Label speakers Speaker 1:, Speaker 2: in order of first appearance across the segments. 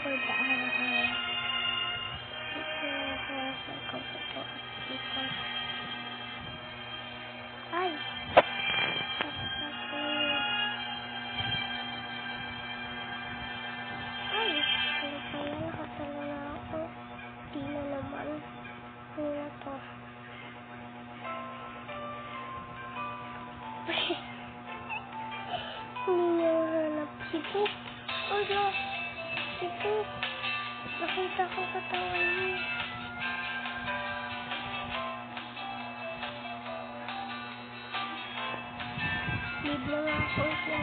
Speaker 1: for the araw-araw. Ito sa ikaw sa to at ikot. Ay! Ay! Ano pala nakasalo na ako? Di na naman. Ano na to? Hindi niya hanap si Poop. Ano? Si Poop. Nakita ko katawan niya. Bibla nga ako siya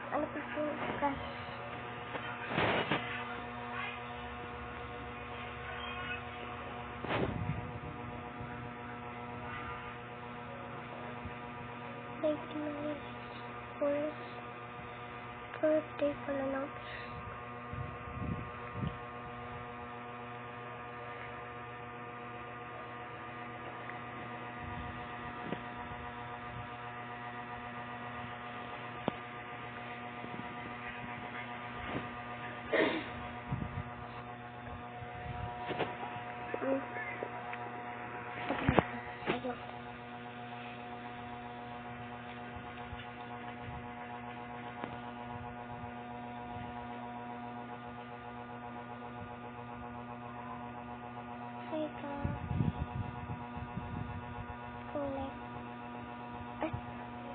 Speaker 1: ano pa siya guys? Like my first birthday pala lang.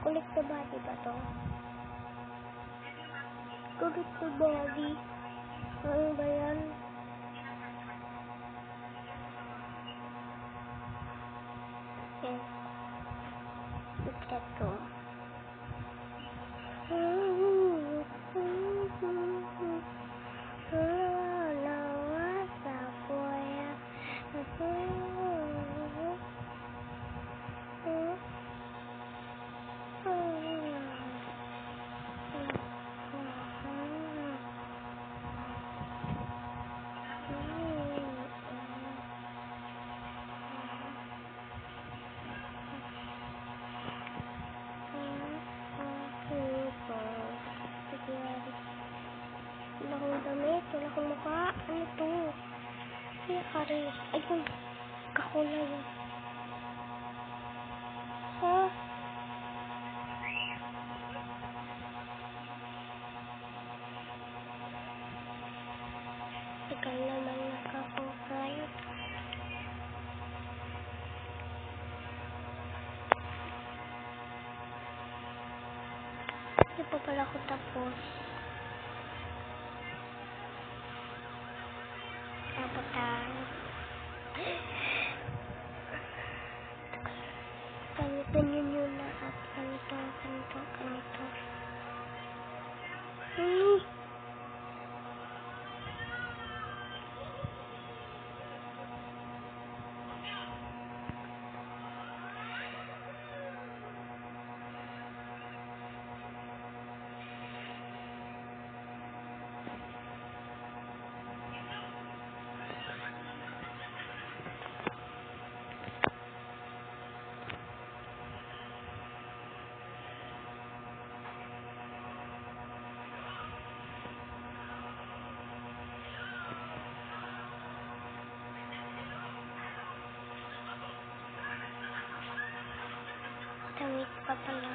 Speaker 1: Collect the body ba to? Collect the body. Ano ba yan? Yes. Look at to. Wala akong damit, wala akong mukha. Ano to? Ay, kari. Ay, kung kakulay yun. Ha? Tagal naman nakakukay. Hindi pa pala ako tapos. Taputan. Gamitin yun yung lahat. Ganito. Damit pa pala.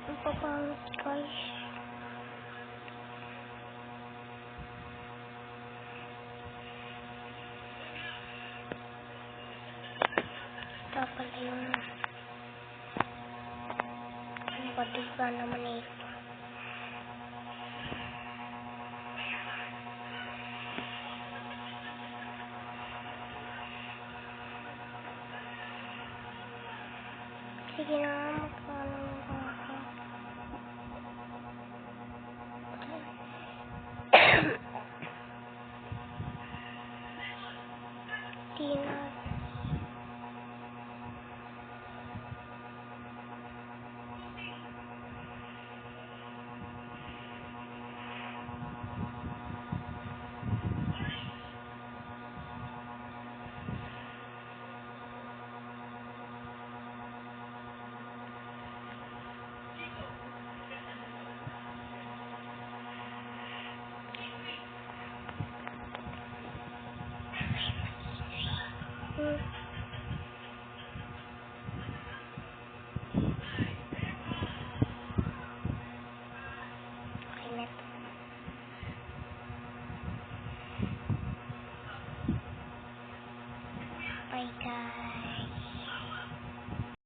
Speaker 1: Ang papangit guys. Ito pala yung ano ba diba naman ito. Sige na, magkano